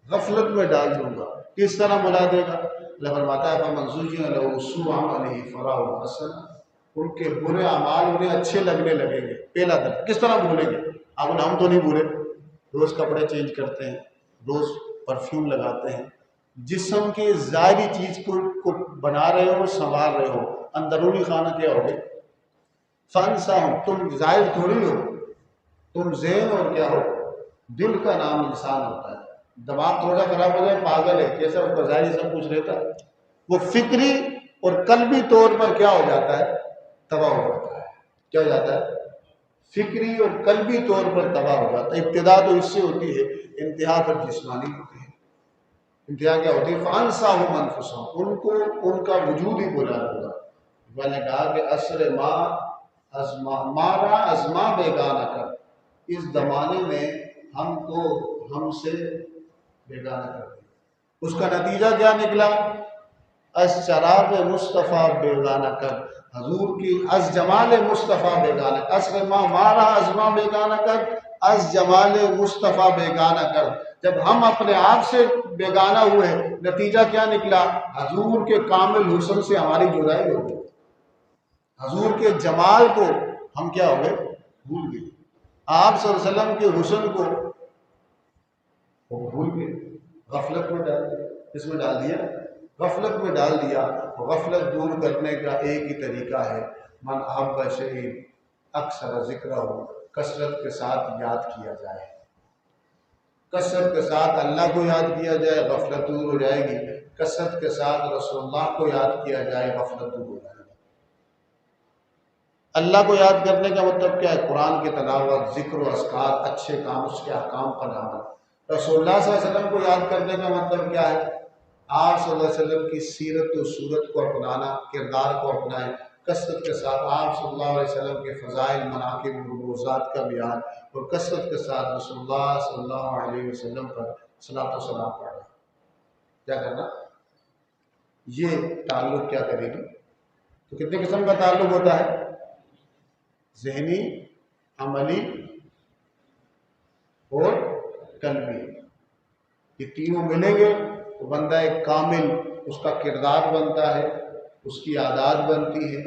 غفلت میں ڈال دوں گا۔ کس طرح بلا دے گا؟ اللہ فرماتا ہے فَمَنْ زُيِّنَ لَهُ سُوءُ عَمَلِهِ فَرَآهُ حَسَنًا، ان کے برے اعمال انہیں اچھے لگنے لگیں گے۔ پہلا درجہ کس طرح بھولیں گے؟ اب ہم تو نہیں بھولے، روز کپڑے چینج کرتے ہیں، روز پرفیوم لگاتے ہیں، جسم کے ظاہری چیز کو بنا رہے ہو، سنوار رہے ہو، اندرونی خانہ کیا ہوگے؟ فَأَنْسَاهُمْ، تم ظاہر تھوڑی ہو، تم ذہن اور کیا ہو؟ دل کا نام انسان ہوتا ہے۔ دماغ تھوڑا سا خراب ہو جائے پاگل ہے، کیسا اس کا ظاہری سب کچھ رہتا ہے، وہ فکری اور قلبی طور پر کیا ہو جاتا ہے؟ تباہ ہو جاتا ہے۔ کیا ہو جاتا ہے؟ فکری اور قلبی طور پر تباہ ہو جاتا ہے۔ ابتدا تو اس سے ہوتی ہے، انتہا پر جسمانی ہوتی ہے۔ انتہا کیا ہوتی ہے؟ فَأَنْسَاهُمْ أَنفُسَهُمْ، ان کو ان کا وجود ہی بلا ہوگا۔ میں نے کہا کہ عصر مارا ازماں بیگانہ کر، اس زمانے میں ہم سے بیگانہ کر دیا۔ اس کا نتیجہ کیا نکلا؟ از چراغ مصطفیٰ بیگانہ کر، حضور کی از جمال مصطفیٰ بیگانہ کر، عصر ما مارا ازماں بیگانہ کر، از جمال مصطفیٰ بیگانہ کر۔ جب ہم اپنے آپ سے بیگانہ ہوئے، نتیجہ کیا نکلا؟ حضور کے کامل حسن سے ہماری جدائی ہو گئی، حضور کے جمال کو ہم کیا ہو گئے؟ بھول گئے، آپ صلی اللہ علیہ وسلم کے حسن کو وہ بھول گئے، غفلت میں ڈال دیا۔ کس میں ڈال دیا؟ غفلت میں ڈال دیا۔ غفلت دور کرنے کا ایک ہی طریقہ ہے، من احب شیء اکثر ذکرہ ہو، کثرت کے ساتھ یاد کیا جائے، کثرت کے ساتھ اللہ کو یاد کیا جائے، غفلت دور ہو جائے گی، کثرت کے ساتھ رسول اللہ کو یاد کیا جائے، غفلت دور ہو جائے گی۔ اللہ کو یاد کرنے کا مطلب کیا ہے؟ قرآن کی تلاوت، ذکر و اذکار، اچھے کام، اس کے احکام پر عمل۔ رسول اللہ صلی اللہ علیہ وسلم کو یاد کرنے کا مطلب کیا ہے؟ آپ صلی اللہ علیہ وسلم کی سیرت و صورت کو اپنانا، کردار کو اپنائیں، کثرت کے ساتھ آپ صلی اللہ علیہ وسلم کے فضائل، مناقب، نبوات کا بیان، اور کثرت کے ساتھ رسول اللہ صلی اللہ علیہ وسلم پر صلاۃ و سلام پڑھنا۔ کیا کرنا؟ یہ تعلق کیا کرے گی؟ تو کتنے قسم کا تعلق ہوتا ہے؟ ذہنی، عملی اور قلبی، یہ تینوں ملیں گے تو بندہ ایک کامل، اس کا کردار بنتا ہے، اس کی عادات بنتی ہے،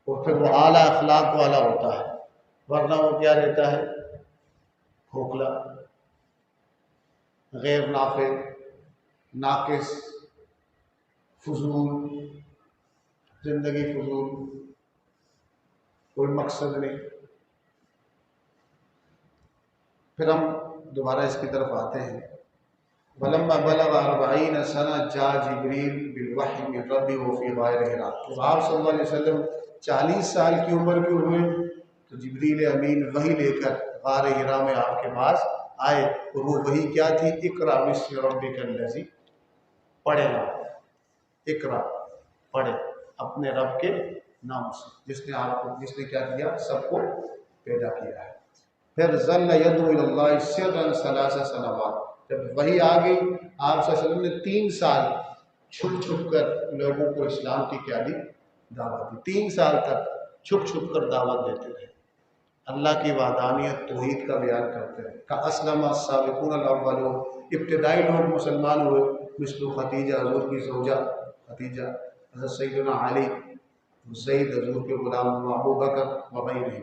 اور پھر وہ اعلیٰ اخلاق والا ہوتا ہے، ورنہ وہ کیا رہتا ہے؟ کھوکھلا، غیر نافع، ناقص، فضول زندگی، فضول، کوئی مقصد نہیں۔ پھر ہم دوبارہ اس کی طرف آتے ہیں۔ وَلَمَّا بَلَغَ 40 سَنَةً جَاءَ جِبْرِيلُ بِالْوَحْيِ مِنْ رَبِّهِ وَفِي غَارِ حِرَاء، جب آپ صلی اللہ علیہ وسلم 40 سال کی عمر کے ہوئے تو جبریل امین وحی لے کر غار حرا میں آپ کے پاس آئے، اور وہ وحی کیا تھی؟ اقرأ بِاسْمِ رَبِّكَ الَّذِي، پڑھے نا، اقرأ، پڑھے اپنے رب کے نام سے، جس نے کیا کیا؟ سب کو پیدا کیا ہے۔ پھر ظل يدعو الى اللہ سرا 3 سنوات، جب وحی آ گئی آپ صلی اللہ علیہ وسلم نے 3 سال چھپ چھپ کر لوگوں کو اسلام کی کیا دی؟ دعوت دی۔ 3 سال تک چھپ چھپ کر دعوت دیتے رہے، اللہ کی وحدانیت، توحید کا بیان کرتے رہے۔ اسلم السابقون الاولون، ابتدائی لوگ مسلمان ہوئے، مثل خدیجہ، حضور کی زوجہ خدیجہ، حضرت سیدنا علی، زید حضور کے غلام، ابو بکر وغیرہ۔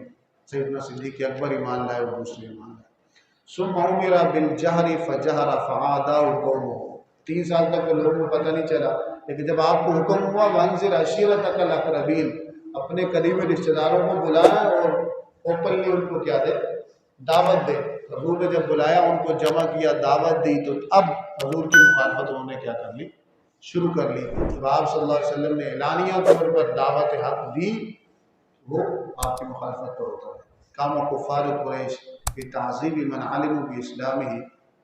سیدنا صدیق اکبر ایمان لائے اور دوسرے ایمان لائے۔ ثم امر بالجہر فجہر فعادہ قومہ، 3 سال تک لوگوں کو پتہ نہیں چلا، لیکن جب آپ کو حکم ہوا وانذر عشیرتک الاقربین، اپنے قریبی رشتہ داروں کو بلانا اور اوپنلی ان کو کیا دے، دعوت دے۔ حضور نے جب بلایا، ان کو جمع کیا، دعوت دی، تو اب حضور کی مخالفت انہوں نے کیا کر لی، شروع کر لی۔ جب آپ صلی اللہ علیہ وسلم نے اعلانیہ طور پر دعوت حق دی، وہ آپ کی مخالفت پر ہوتا ہے۔ کام کفار قریش بتعذیب من علموا باسلامہ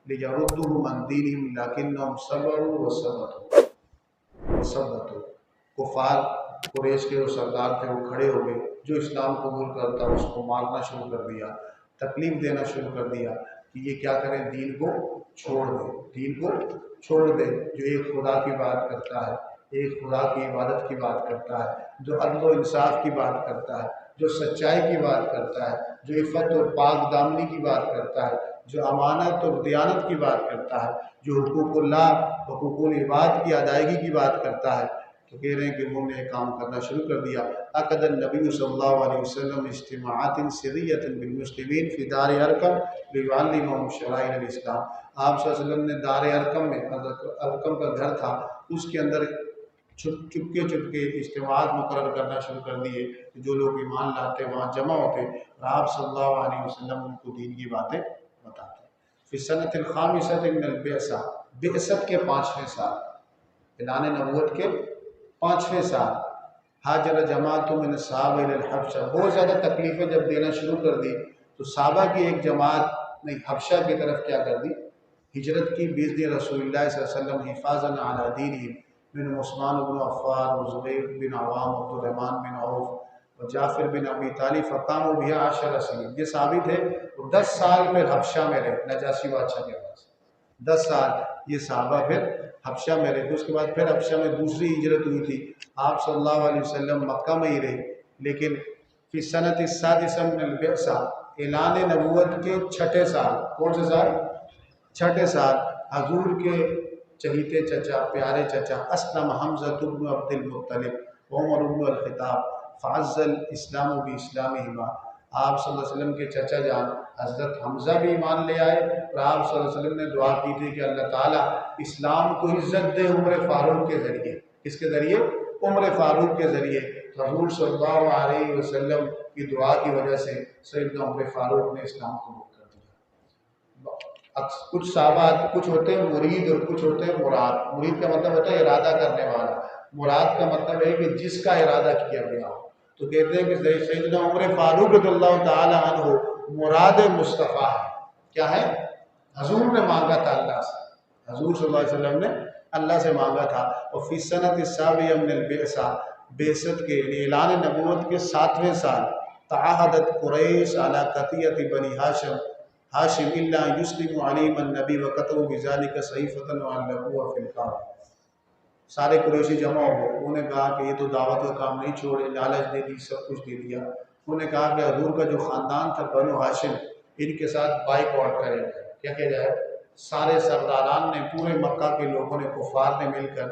لیردوہ من دینہم لکنہم صبروا وثبتوا۔ کفار قریش کے جو سردار تھے وہ کھڑے ہو گئے، جو اسلام قبول کرتا اس کو مارنا شروع کر دیا، تکلیف دینا شروع کر دیا کہ یہ کیا کریں، دین کو چھوڑ دے، دین کو چھوڑ دے۔ جو ایک خدا کی بات کرتا ہے، ایک خدا کی عبادت کی بات کرتا ہے، جو عدل و انصاف کی بات کرتا ہے، جو سچائی کی بات کرتا ہے، جو عفت اور پاک دامنی کی بات کرتا ہے، جو امانت اور دیانت کی بات کرتا ہے، جو حقوق اللہ حقوق العباد کی ادائیگی کی بات کرتا ہے، تو کہہ رہے ہیں کہ انہوں نے یہ کام کرنا شروع کر دیا۔ عقد النبی صلی اللہ علیہ وسلم اجتماعات سریۃ بالمسلمین فی دار ارقم لیعلمہم شرائع الاسلام۔ آپ صلی اللہ علیہ وسلم نے دار ارقم میں، ارقم کا گھر تھا، اس کے اندر چپکے اجتماعات مقرر کرنا شروع کر دیے کہ جو لوگ ایمان لاتے وہاں جمع ہوتے اور آپ صلی اللہ علیہ وسلم ان کو دین کی باتیں بتاتے۔ فی السنۃ الخامسۃ من البعثہ، بعثت کے 5ویں سال، اعلان نبوت کے 5ویں سال، حاجر جماعت من الصحابہ الی الحبشہ، بہت زیادہ تکلیفیں جب دینا شروع کر دی تو صحابہ کی ایک جماعت نے حبشہ کی طرف کیا کر دی، ہجرت کی، باذن رسول اللہ صلی اللہ علیہ وسلم حفاظا علی دینہم، من عثمان بن عفان وزبیر بن عوام عبد الرحمن بن عوف و جعفر بن ابی طالب فقاموا بها 10 سنین۔ یہ صحابی تھے، وہ 10 سال پھر حبشہ میں رہے، نجاشی بادشاہ کے پاس 10 سال یہ صحابہ پھر حبشہ میں رہے۔ اس کے بعد پھر حبشہ میں دوسری ہجرت ہوئی تھی، آپ صلی اللہ علیہ وسلم مکہ میں ہی رہے، لیکن فی سنۃ السادسہ من البعثہ، اعلان نبوت کے 6 سال، کون سے سال؟ 6 سال، حضور کے چہیتے چچا، پیارے چچا، اسلم حمزہ بن عبد المطلب عمر بن الخطاب فعز الاسلام باسلامہما۔ آپ صلی اللہ علیہ وسلم کے چچا جان حضرت حمزہ بھی ایمان لے آئے، اور آپ صلی اللہ علیہ وسلم نے دعا کی تھی کہ اللہ تعالیٰ اسلام کو عزت دے عمر فاروق کے ذریعے۔ کس کے ذریعے؟ عمر فاروق کے ذریعے۔ تو حضور صلی اللہ علیہ وسلم کی دعا کی وجہ سے سیدنا عمر فاروق نے اسلام قبول کر دیا۔ کچھ صحابہ، کچھ ہوتے ہیں مرید اور کچھ ہوتے ہیں مراد۔ مرید کا مطلب ہوتا ہے ارادہ کرنے والا، مراد کا مطلب ہے کہ جس کا ارادہ کیا گیا ہو۔ تو کہتے ہیں کہ سیدنا عمر فاروق رضی اللہ تعالی عنہ مراد مصطفیٰ ہے۔ کیا ہے؟ حضور نے مانگا تھا اللہ سے، حضور صلی اللہ علیہ وسلم نے اللہ سے مانگا تھا۔ اور فی سنۃ السابعہ من البعثہ، بعثت کے یعنی اعلان نبوت کے 7ویں سال، تعاہدت قریش علی قطیعۃ بنی ہاشم ہاشم الا یسلم علیم النبی وکتبوا بذلک صحیفۃ وعلقوها فی القاع۔ سارے قریشی جمع ہو گئے، انہوں نے کہا کہ یہ تو دعوت کا کام نہیں چھوڑے، لالچ دے دی، سب کچھ دے دیا۔ انہوں نے کہا کہ حضور کا جو خاندان تھا بنو ہاشم، ان کے ساتھ بائیک آؤٹ کرے جائے۔ کیا کیا جائے؟ سارے سرداران نے، پورے مکہ کے لوگوں نے، کفار نے مل کر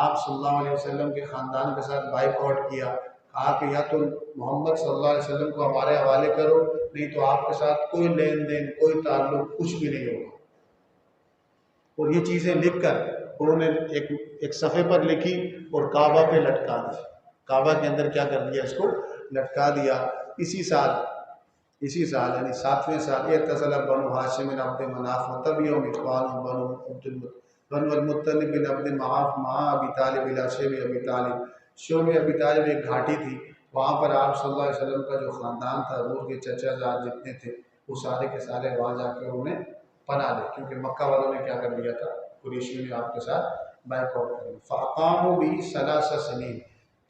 آپ صلی اللہ علیہ وسلم کے خاندان کے ساتھ بائیک آؤٹ کیا۔ کہا کہ یا تو محمد صلی اللہ علیہ وسلم کو ہمارے حوالے کرو، نہیں تو آپ کے ساتھ کوئی لین دین، کوئی تعلق، کچھ بھی نہیں ہوگا۔ اور یہ چیزیں لکھ کر انہوں نے ایک صفحے پر لکھی اور کعبہ پہ لٹکا دی۔ کعبہ کے اندر کیا کر دیا؟ اس کو لٹکا دیا۔ اسی سال یعنی 7ویں سال، اعتزل بنو ہاشم بن عبد مناف وتبعهم اخوان بنو المطلب بن عبد معاف مع ابی طالب الی شیب ابی طالب۔ شیب ابی طالب ایک گھاٹی تھی، وہاں پر آپ صلی اللہ علیہ وسلم کا جو خاندان تھا، حضور کے چچا جان جتنے تھے، وہ سارے کے سارے وہاں جا کے انہوں نے پناہ لی، کیونکہ مکہ والوں نے کیا کر لیا تھا، قریشیوں نے آپ کے ساتھ بائیک آؤٹ کر لی۔ فاقاموا بھی 3 سنین،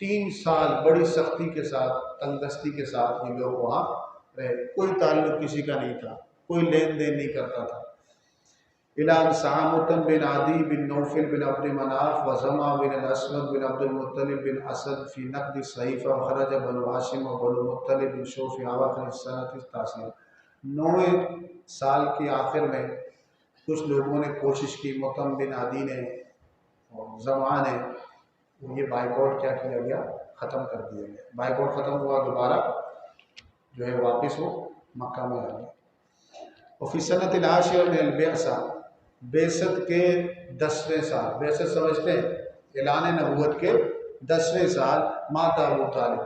3 سال بڑی سختی کے ساتھ، تنگ دستی کے ساتھ یہ لوگ وہاں رہے، کوئی تعلق کسی کا نہیں تھا، کوئی لین دین نہیں کرتا تھا۔ اعلان سامتن بن عدی بن نوفل بن عبد مناف وزما بن الاسود بن عبد المطلب بن اسد فی نقد الصحیفہ وخرج بنو ہاشم و بنو مطلب بن شوف فی اواخر السنۃ التاسعہ۔ 9ویں سال کے آخر میں کچھ لوگوں نے کوشش کی، مطعم بن عدی نے اور زما نے، یہ بائیک آؤٹ کیا کیا گیا؟ ختم کر دیا گیا۔ بائیک آؤٹ ختم ہوا، دوبارہ جو ہے واپس وہ مکہ میں آ گئے۔ اور فی سنۃ العاشرہ من البعثہ، بعثت کے 10ویں سال، بعثت سمجھتے ہیں اعلان نبوت کے 10ویں سال، مات ابو طالب،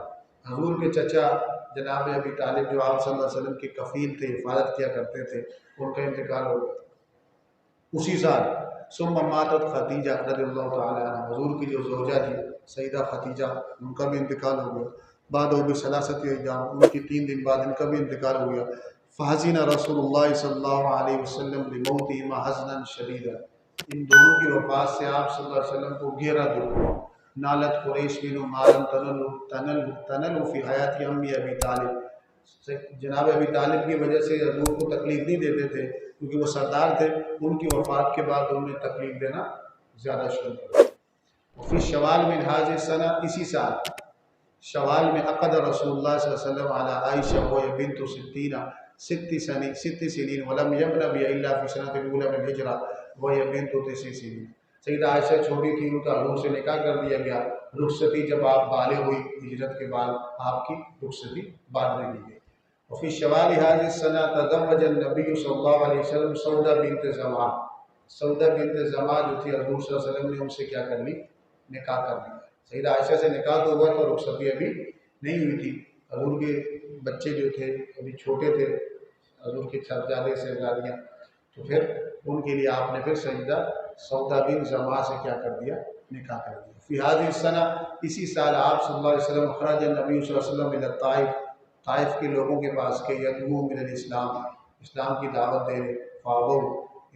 حضور کے چچا جناب ابی طالب جو آپ صلی اللہ علیہ وسلم کے کفیل تھے، حفاظت کیا کرتے تھے، ان کا انتقال ہو گیا اسی سال۔ ثم ماتت خدیجہ رضی اللہ تعالی عنہ، حضور کی جو زوجہ تھی سیدہ خدیجہ، ان کا بھی انتقال ہو گیا۔ بعد وہ بھی ثلاثت ایام، ان کی 3 دن بعد ان کا بھی انتقال ہو گیا۔ فحزن رسول اللہ صلی اللہ علیہ وسلم لموتہما حزنا شدیدا، ان دونوں کی وفات سے آپ صلی اللہ علیہ وسلم کو گہرا دکھ ہوا۔ نالت قریش منہ مالن تنل فی حیات امی ابی طالب، جناب ابی طالب کی وجہ سے حضور کو تکلیف نہیں دیتے تھے کیونکہ وہ سردار تھے، ان کی وفات کے بعد انہوں نے تکلیف دینا زیادہ شروع کر دیا۔ پھر شوال من حاضر سنہ، اسی سال شوال میں عقد رسول اللہ صلی اللہ علیہ وسلم علی عائشہ وہی بنت 6 سنین ولم یبن بی الا فی سنۃ الاولی من الہجرہ وہی بنت 9 سنین، سیدہ عائشہ چھوٹی تھی، ان کا حضور سے نکاح کر دیا گیا، رخصتی جب آپ بالغ ہوئی ہجرت کے بعد آپ کی رخصتی بعد میں دی گئی۔ وفی شوال هذه السنہ تزوج النبی صلی اللہ علیہ وسلم سودہ بنت زمعہ، سودہ بنت زمعہ جو تھی حضور صلی اللہ علیہ وسلم نے ان سے کیا کر لی، نکاح کر لیا۔ سیدہ عائشہ سے نکاح تو ہوا تو رخصتی ابھی نہیں ہوئی تھی، حضور کے بچے جو تھے ابھی چھوٹے تھے، حضور کے صاحبزادے شہزادیاں، تو پھر ان کے لیے آپ نے پھر سیدہ سودہ بن زمعہ سے کیا کر دیا، نکاح کر دیا۔ فی هذه السنہ، اسی سال آپ صلی اللہ علیہ وسلم خرج النبی صلی اللہ علیہ وسلم الى الطائف، طائف کے لوگوں کے پاس کہ یدعو من الاسلام، اسلام کی دعوت دینے، فابو،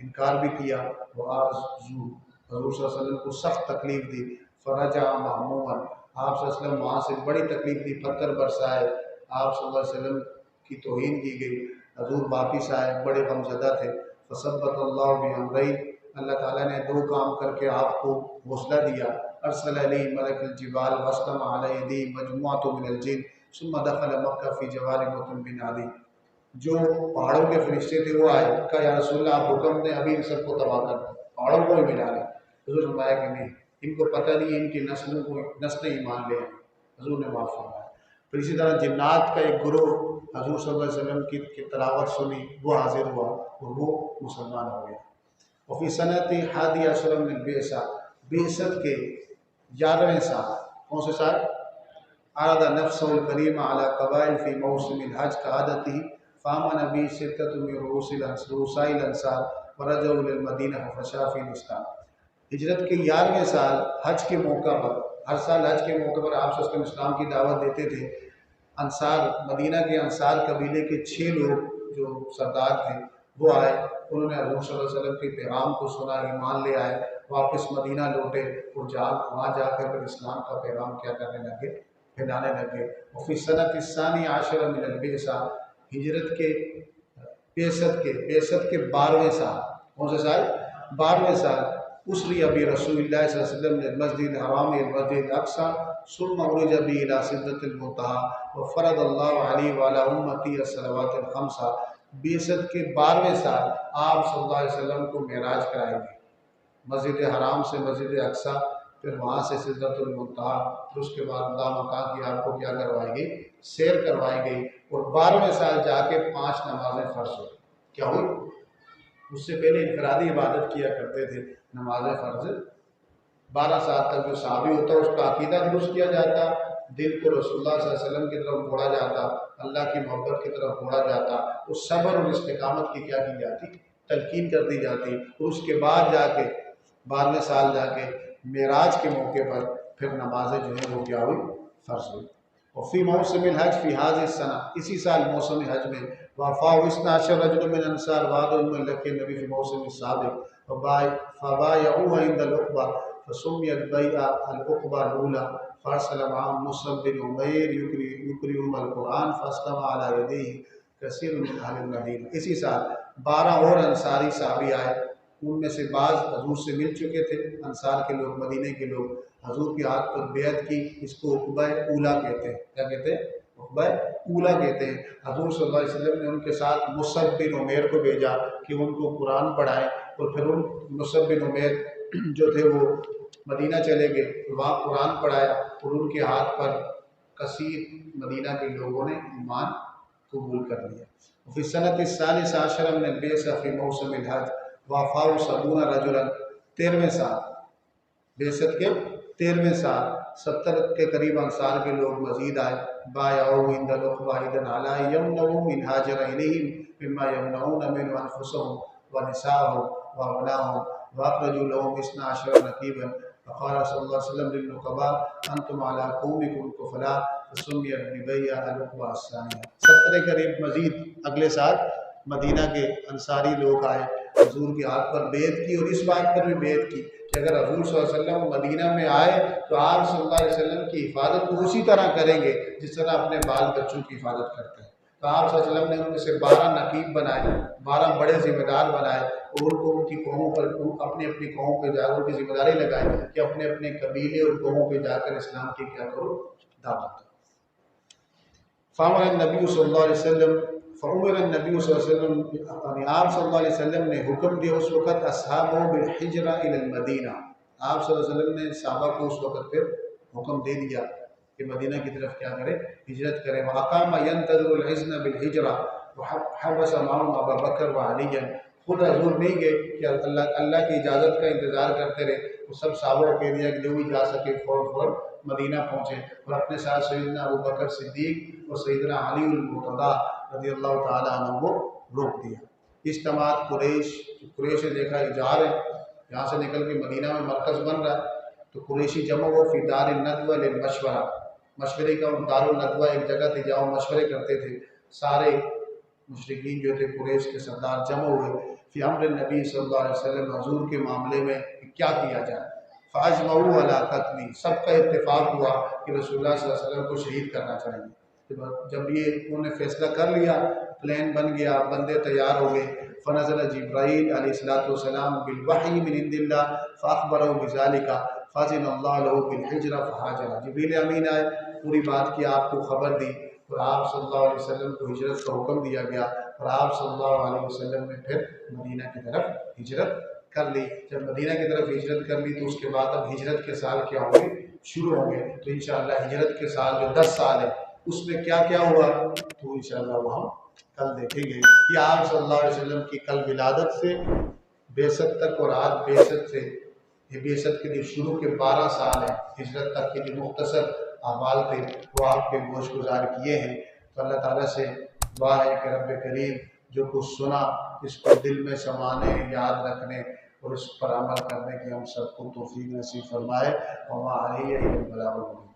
انکار بھی کیا، وآذو، حضور صلی اللہ علیہ وسلم کو سخت تکلیف دی، فرجع مہموما، آپ صلی اللہ علیہ وسلم وہاں سے بڑی تکلیف دی، پتھر برسائے، آپ صلی اللہ علیہ وسلم کی توہین کی گئی، حضور واپس آئے بڑے غمزدہ تھے۔ فثبت اللہ بامرین، اللہ تعالیٰ نے 2 کام کر کے آپ کو حوصلہ دیا، ارسل علی ملک الجبال واسلم علی یدی مجموعۃ من الجن ثم دخل مکہ فی جوار مطعم بن عدی، جو پہاڑوں کے فرشتے تھے وہ آئے، کہا یا رسول اللہ آپ حکم دیں ابھی ان سب کو تباہ کر دیں، پہاڑوں کو ہی ملا لیں۔ حضور نے فرمایا کہ نہیں، ان کو پتہ نہیں ان کی نسلوں کو نسلیں ایمان لے آئیں، حضور نے معاف فرمایا۔ پھر اسی طرح جنات کا ایک گروہ حضور صلی اللہ علیہ وسلم کی تلاوت سنی، وہ حاضر ہوا اور وہ مسلمان ہو گیا۔ وفی سنۃ 11 من البعثہ، بعثت کے 11ویں سال، کون سے سال؟ عرض نفسه الکریم علی قبائل فی موسم الحج کعادتہ فآمن به 6 من رؤساء الانصار ورجعوا الى المدینہ ففشا فی الاسلام۔ ہجرت کے 11ویں سال حج کے موقع پر، ہر سال حج کے موقع پر آپ صلی اللہ علیہ وسلم اسلام کی دعوت دیتے تھے۔ انصار، مدینہ کے انصار قبیلے کے 6 لوگ جو سردار تھے وہ آئے، انہوں نے حضور صلی اللہ علیہ وسلم کے پیغام کو سنا، ایمان لے آئے، واپس مدینہ لوٹے اور وہاں جا کر پھر اسلام کا پیغام کیا کرنے لگے، پھیلانے لگے۔ وفی سنۃ 12 من البعثہ، ہجرت کے بعثت کے 12ویں سال، کون سے سال؟ 12ویں سال، اسری ابی رسول اللہ صلی اللہ علیہ وسلم نے مسجد الحرام المسجد الاقصی ثم عرج به الى سدرۃ المنتہی وفرض اللہ علیہ وعلی امتی الصلوات الخمس۔ بعثت کے 12ویں سال آپ صلی اللہ علیہ وسلم کو معراج کرائے گی، مسجد حرام سے مسجد اقصی، پھر وہاں سے سدرۃ المنتہی، پھر اس کے بعد لامکان کی آپ کو کیا کروائی گئی، سیر کروائی گئی، اور 12ویں سال جا کے 5 نمازیں فرض ہوئی۔ کیا ہوئی؟ اس سے پہلے انفرادی عبادت کیا کرتے تھے، نماز فرض 12 سال تک جو صحابی ہوتا اس کا عقیدہ درست کیا جاتا، دل کو رسول اللہ صلی اللہ علیہ وسلم کی طرف موڑا جاتا، اللہ کی محبت کی طرف موڑا جاتا، اس صبر اور استقامت کی کیا کی جاتی، تلقین کر دی جاتی، اور اس کے بعد جا کے 12ویں سال جا کے معراج کے موقع پر پھر نمازیں جو ہیں وہ کیا ہوئی، فرض ہوئی۔ اور فی موسم الحج فی هذه السنہ، اسی سال موسم حج میں، وفا 12 رجل من انصار بعضهم من لقي النبي في موسم السابق فبايعوه عند العقبہ فسميت بیعۃ العقبہ الاولى فارسل معهم مصعب بن عمیر یقرئهم القرآن فاسلم على يديه کثیر من اہل المدینہ۔ اسی سال 12 اور انصاری صحابی آئے، ان میں سے بعض حضور سے مل چکے تھے، انصار کے لوگ، مدینے کے لوگ، حضور کے ہاتھ پر بیعت کی، اس کو عقبہ اولیٰ کہتے ہیں۔ کیا کہتے ہیں؟ عقبہ اولیٰ کہتے ہیں۔ حضور صلی اللہ علیہ وسلم نے ان کے ساتھ مصعب بن عمیر کو بھیجا کہ ان کو قرآن پڑھائیں، اور پھر ان مصعب بن عمیر جو تھے وہ مدینہ چلے گئے، وہاں قرآن پڑھایا، اور ان کے ہاتھ پر کثیر مدینہ کے لوگوں نے ایمان قبول کر لیا۔ فی سنۃ الثالث عشر من البعثہ فی موسم الحج وافاء 70 رجلا، 13ویں سال، بعثت کے 13ویں سال 70 کے قریب انصار کے لوگ مزید آئے۔ بایعوا عند العقبہ اذن علی یمنعوا من ہاجر الیہم مما یمنعون من انفسهم ونساءهم وابناءهم واخرجوا لهم 12 نقیبا فقال صلی اللہ علیہ وسلم للنقباء انتم علی قومکم کفلاء فسمیت ببیعہ العقبہ الثانیہ۔ 70 قریب مزید اگلے سال مدینہ کے انصاری لوگ آئے، حضور کے ہاتھ پر بیعت کی، اور اس بات پر بھی بیعت کی کہ اگر حضور صلی اللہ علیہ وسلم مدینہ میں آئے تو آپ صلی اللہ علیہ وسلم کی حفاظت کو اسی طرح کریں گے جس طرح اپنے بال بچوں کی حفاظت کرتے ہیں۔ تو آپ صلی اللہ علیہ وسلم نے ان میں سے 12 نقیب بنائے، 12 بڑے ذمہ دار بنائے، اور ان کو ان کی قوموں پر اپنی اپنی قوموں پہ جا کر کی ذمہ داری لگائی کہ اپنے اپنے قبیلے اور قوموں پہ جا کر اسلام کی کیا کرو، دعوت دو۔ فامر النبی صلی اللہ علیہ وسلم فعمر النبی صلی اللہ علیہ وسلم، آپ صلی اللہ علیہ وسلم نے حکم دیا اس وقت اصحابہ بالحجرہ الی المدینہ، آپ صلی اللہ علیہ وسلم نے صحابہ کو اس وقت پھر حکم دے دیا کہ مدینہ کی طرف کیا کرے، ہجرت کرے۔ وَأَقَامَ يَنْتَظِرُ الْعِذْنَ بِالْحِجْرَةِ وَحَبَسَ مَعَهُمْ أَبَا بَكْرَ وَعَلِيًّا، خود حضور نہیں گئے کہ اللہ کی اجازت کا انتظار کرتے رہے، وہ سب صحابہ کو کہہ دیا کہ جو بھی جا سکے فوراً مدینہ پہنچے، اور اپنے ساتھ سیدنا ابو بکر صدیق اور سیدنا علی المرتضیٰ رضی اللہ تعالیٰ عنہ کو روک دیا۔ اجتماعت قریش نے دیکھا اجار ہے، یہاں سے نکل کے مدینہ میں مرکز بن رہا ہے، تو قریشی جمع ہو فی دار الندوہ للمشورہ، مشورے کا دار الندوہ ایک جگہ تھی جہاں مشورے کرتے تھے، سارے مشرکین جو تھے قریش کے سردار جمع ہوئے فی امر النبی صلی اللہ علیہ وسلم، حضور کے معاملے میں کیا کیا جائے۔ فاجمعوا علی قتلی، سب کا اتفاق ہوا کہ رسول اللہ صلی اللہ علیہ وسلم کو شہید کرنا چاہیے۔ جب یہ انہوں نے فیصلہ کر لیا، پلان بن گیا، بندے تیار ہو گئے، فنزل جبرائیل علیہ السلام بالوحی من عند اللہ فاخبرہ بذالک فاذن اللہ لہ بالحجرہ فہاجر، جبریل امین آئے، پوری بات کی آپ کو خبر دی، اور آپ صلی اللہ علیہ وسلم کو ہجرت کا حکم دیا گیا، اور آپ صلی اللہ علیہ وسلم نے پھر مدینہ کی طرف ہجرت کر لی۔ جب مدینہ کی طرف ہجرت کر لی تو اس کے بعد اب ہجرت کے سال کیا ہوں گے، شروع ہوں گے، تو انشاءاللہ ہجرت کے سال جو 10 سال ہے اس میں کیا کیا ہوا تو انشاءاللہ وہ ہم کل دیکھیں گے۔ یہ آپ صلی اللہ علیہ وسلم کی کل ولادت سے بعثت تک، اور آج بعثت سے، یہ بعثت کے جو شروع کے 12 سال ہیں، ہجرت تک کے جو مختصر احوال تھے وہ آپ کے گوش گزار کیے ہیں۔ تو اللہ تعالیٰ سے دعا ہے کہ رب کریم جو کچھ سنا اس کو دل میں سمانے، یاد رکھنے اور اس پر عمل کرنے کی ہم سب کو توفیق نصیب فرمائے۔ وما علیہ الا البلاغ المبین۔